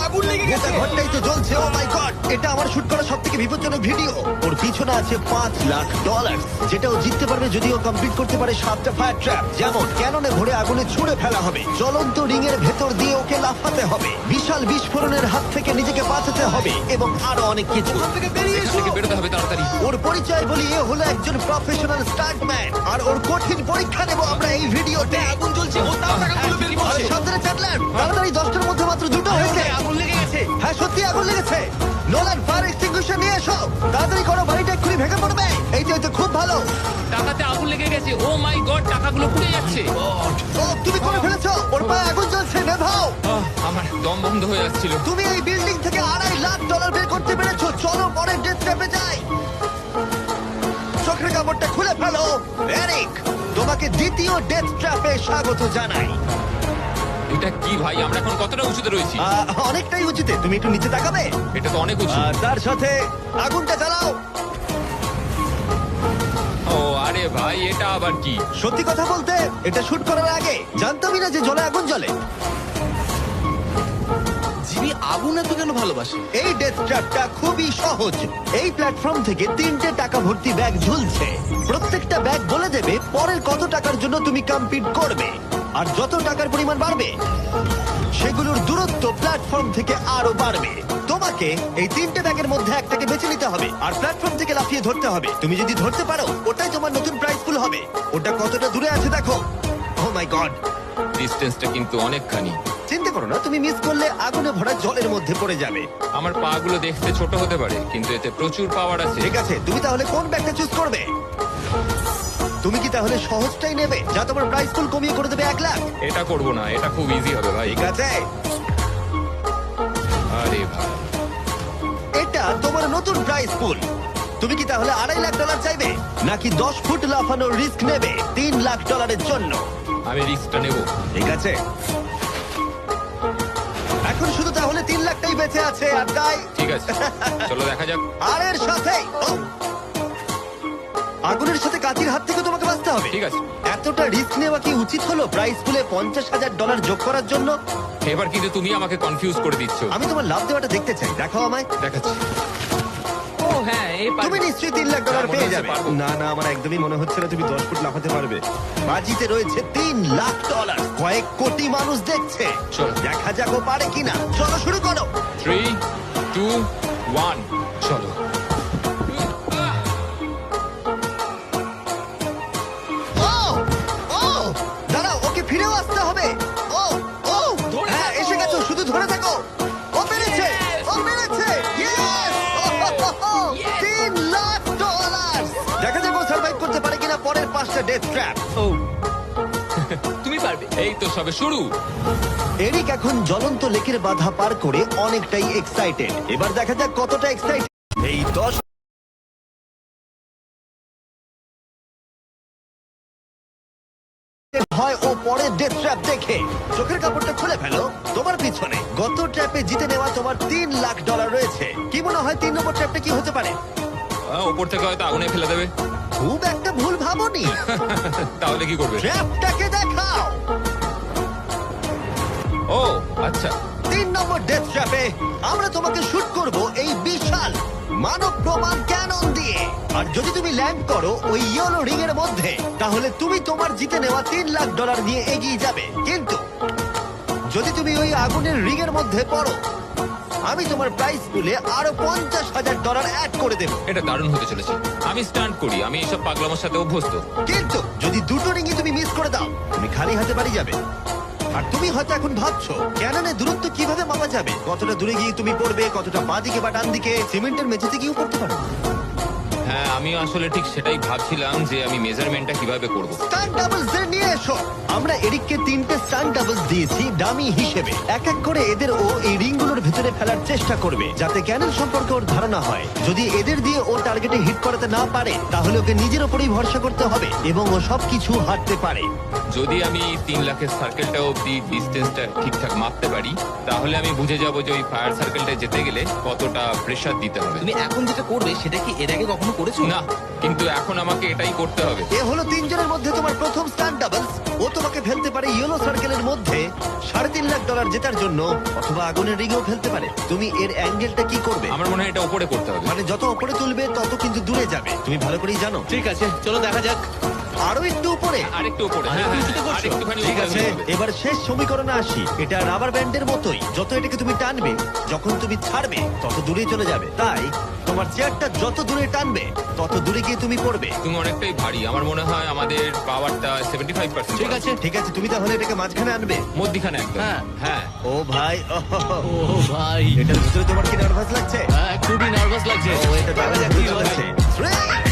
আগুন লেগে গোটা গেছে। ঘরটাই তো জ্বলছে। ও মাই গড, এটা আমার শুট করা সবথেকে বিপজ্জনক ভিডিও। ওর পিছনে আছে $5,00,000, যেটা ও জিততে পারবে যদি ও কমপ্লিট করতে পারে 7টা ফায়ার ট্র্যাপ। যেমন ক্যাননে ভরে আগুনে ছুঁড়ে ফেলা হবে, জ্বলন্ত রিং এর ভেতর দিয়ে ওকে লাফাতে হবে, বিশাল বিস্ফোরণের হাত থেকে নিজেকে বাঁচাতে হবে এবং আরো অনেক কিছু। ওখান থেকে বেরিয়ে এখান এসো। থেকে বেরোতে হবে তাড়াতাড়ি। ওর পরিচয় বলি, এ হলো একজন প্রফেশনাল স্টান্টম্যান, আর ওর কঠিন পরীক্ষা নেব আমরা এই ভিডিওতে। আগুন জ্বলছে, ও তাও টাকাগুলো বের আরে করছে। সাবধানে চ্যাটলার, তাড়াতাড়ি 10টার মধ্যে মাত্র 2টো হয়েছে। আগুন লেগে গেছে। হ্যাঁ সত্যি আগুন লেগেছে। নোলান, ফায়ার এক্সটিংগুইশার নিয়ে এসো, তাড়াতাড়ি করো, বাড়িটা এক্ষুনি ভেঙে পড়বে। এই তো খুব ভালো। টাকাতে আগুন লেগে গেছে। ও মাই গড, টাকাগুলো পুড়ে যাচ্ছে। ও তুমি করে ফেলেছো, ওর পায়ে আগুন জ্বলছে। নেভাও। আমার দম বন্ধ হয়ে যাচ্ছিল। তুমি এই বিল্ডিং থেকে $2.5 লাখ বের করতে পেরেছো। চলো পরের ডেথ ট্র্যাপে যাই। চোখের কাপড়টা খুলে ফেলো। এরিক, তোমাকে দ্বিতীয় ডেথ ট্র্যাপে স্বাগত জানাই। এটা কি ভাই, আমরা এখন কতটা উঁচুতে রয়েছি? অনেকটাই উচিত, তুমি একটু নিচে তাকাবে। এটা তো অনেক উঁচু। আর তার সাথে আগুনটা জ্বালাও। ও আরে ভাই, এটা আবার কি? সত্যি কথা বলতে, এটা শুট করার আগে জানতামই না যে জলে আগুন জ্বলে। জিমি আগুন এত কেন ভালোবাসে? এই ডেথ ট্র্যাপটা খুবই সহজ। এই প্ল্যাটফর্ম থেকে 3টে টাকা ভর্তি ব্যাগ ঝুলছে। প্রত্যেকটা ব্যাগ বলে দেবে পরের কত টাকার জন্য তুমি কমপ্লিট করবে, আর যত টাকার পরিমাণ বাড়বে সেগুলোর দূরত্ব প্ল্যাটফর্ম থেকে আরো বাড়বে। তোমাকে এই 3টে ব্যাগের মধ্যে একটাকে বেছে নিতে হবে আর প্ল্যাটফর্ম থেকে লাফিয়ে ধরতে হবে। তুমি যদি ধরতে পারো, ওটাই তোমার নতুন প্রাইস পুল হবে। ওটা কতটা দূরে আছে দেখো। ও মাই গড, ডিস্টেন্সটা কিন্তু অনেকখানি। চিন্তা করো না, তুমি মিস করলে আগুনে ভরা জলের মধ্যে পড়ে যাবে। আমার পা গুলো দেখতে ছোট হতে পারে, কিন্তু এতে প্রচুর পাওয়ার আছে। ঠিক আছে, তুমি তাহলে কোন ব্যাগটা চুজ করবে? তুমি কি তাহলে সহজটাই নেবে, যা তোমার প্রাইস পুল কমিয়ে করে দেবে 1 লাখ? এটা করবো না, এটা খুব ইজি হবে ভাই। ঠিক আছে, আরে ভাই, এটা তোমার নতুন প্রাইস পুল। তুমি কি তাহলে $2.5 লাখ চাইবে, নাকি 10 ফুট লাফানোর রিস্ক নেবে $3 লাখ জন্য? আমি রিস্কটা নেবো। ঠিক আছে, এখন শুধু তাহলে 3 লাখটাই বেঁচে আছে, আর তাই ঠিক আছে, চলো দেখা যাক। আর এর সাথে আগুনের সাথে কাঠির হাত থেকে তোমাকে বাঁচতে হবে। ঠিক আছে। এতটা রিস্ক নেওয়া কি উচিত হলো প্রাইস পুলে $50,000 যোগ করার জন্য? এবার কিন্তু তুমি আমাকে কনফিউজ করে দিচ্ছ। আমি তোমার লাভ দেওয়াটা দেখতে চাই, দেখাও আমায়। দেখাচ্ছি। ও হ্যাঁ, এই তুমি নিশ্চয়ই $3 লাখ মনে পেয়ে হচ্ছে যাবে। পারবো। না না, আমার একদমই মনে হচ্ছে না তুমি 10 ফুট লাফাতে পারবে। বাজিতে রয়েছে $3 লাখ, কয়েক কোটি মানুষ দেখছে। চলো। দেখা যাক ও পারে কিনা। চলো শুরু করো। 3, 2, 1, চলো। ও ও দাঁড়াও, ওকে ফিরেও আসতে হবে। ও ও ধরে হ্যাঁ, থাকো। এসে গেছো, শুধু ধরে থাকো। ও পেরেছে, ও পেরেছে। ইয়েস! $3 লাখ। দেখা যাক ও সার্ভাইভ করতে পারে কিনা পরের 5টা ডেথ ট্র্যাপ। ও তুমি পারবে। এই তো সবে শুরু। এরিক এখন জ্বলন্ত লেকের বাধা পার করে অনেকটাই এক্সাইটেড। এবার দেখা যাক কতটা এক্সাইটেড। এই 10 হয় ও পরের ডেথ ট্র্যাপ দেখে। চোখের কাপড়টা খুলে ফেলো। তোমার পিছনে গত ট্র্যাপে জিতে নেওয়া তোমার $3 লাখ রয়েছে। কি মনে হয় 3 নম্বর ট্র্যাপটা কি হতে পারে? ওপর থেকে হয়তো আগুনে ফেলে দেবে। খুব একটা ভুল ভাবনি। তাহলে কি করবে? ট্র্যাপটাকে দেখাও। ও আচ্ছা, 3 নম্বর ডেথ ট্র্যাপে আমরা তোমাকে শুট করব এই বিশাল মানব প্রমাণ ক্যানন দিয়ে। আর যদি তুমি ল্যান্ড করো ওই ইয়েলো রিং এর মধ্যে, তাহলে তুমি তোমার জিতে নেওয়া $3 লাখ নিয়ে এগিয়ে যাবে। কিন্তু যদি তুমি ওই আগুনের রিং এর মধ্যে পড়ো, আমি তোমার প্রাইস পুলে আরো $50,000 অ্যাড করে দেবো। এটা দারুণ হতে চলেছে। আমি স্টান্ট করি, আমি এসব পাগলামোর সাথে অভ্যস্ত। কিন্তু যদি দুটো রিংই তুমি মিস করে দাও, তুমি খালি হাতে বাড়ি যাবে। আর তুমি হয়তো এখন ভাবছো ক্যাননের দূরত্ব কিভাবে মাপা যাবে, কতটা দূরে গিয়ে তুমি পড়বে, কতটা বাঁ দিকে বা ডান দিকে, সিমেন্টের মেঝেতে গিয়েও পড়তে পারো। হ্যাঁ, আমি আসলে ঠিক সেটাই ভাবছিলাম যে আমি মেজারমেন্টটা কিভাবে করব। স্টান্ট ডাবলস এর নিয়ে এসো। আমরা এরিককে 3টে স্টান্ট ডাবলস দিয়েছি ডামি হিসেবে। এক এক করে এদের ও এই রিংগুলোর ভেতরে ফেলার চেষ্টা করবে, যাতে ক্যানন সম্পর্কে ওর ধারণা হয়। যদি এদের দিয়ে ও টার্গেটে হিট করাতে না পারে, তাহলে ওকে নিজের ওপরেই ভরসা করতে হবে এবং ও সবকিছু হারতে পারে। যদি আমি 3 লাখের সার্কেলটা অব্দি ডিস্টেন্সটা ঠিকঠাক মাপতে পারি, তাহলে আমি বুঝে যাব যে ওই ফায়ার সার্কেলটা যেতে গেলে কতটা প্রেসার দিতে হবে। তুমি এখন যেটা করবে সেটা কি এর আগে কখনো করেছো? না, কিন্তু এখন আমাকে এটাই করতে হবে। এ হলো তিনজনের মধ্যে তোমার প্রথম স্টান্ট ডাবলস। ও তোমাকে ফেলতে পারে ইয়েলো সার্কেলের মধ্যে $3.5 লাখ জেতার জন্য, অথবা আগুনের রিংও ফেলতে পারে। তুমি এর অ্যাঙ্গেলটা কি করবে? আমার মনে হয় এটা উপরে করতে হবে। মানে যত উপরে তুলবে তত কিন্তু দূরে যাবে, তুমি ভালো করেই জানো। ঠিক আছে, চলো দেখা যাক। আরো একটু উপরে। আরেকটু উপরে। আরেকটু হ্যাঁ, উঁচুতে করছো? আরেকটুখানি ঠিক উপরে আছে, হতে হবে। এবার শেষ সমীকরণে আসি। এটা রাবার ব্যান্ডের মতোই, যত এটাকে তুমি টানবে, যখন তুমি ছাড়বে তত দূরে চলে যাবে। তাই তোমার চেয়ারটা যত দূরে টানবে তত দূরে গিয়ে তুমি পড়বে। তুমি অনেকটাই ভারী, আমার মনে হয় আমাদের পাওয়ারটা 75%। ঠিক আছে। ঠিক আছে, তুমি তাহলে এটাকে মাঝখানে আনবে। মধ্যিখানে একদম। হ্যাঁ। হ্যাঁ। ও ভাই, ও ভাই, এটার ভিতরে তোমার কি নার্ভাস লাগছে? খুবই নার্ভাস লাগছে। ও, এটা দেখা দারুণ যাক কি হতে হয়। চলেছে। 3,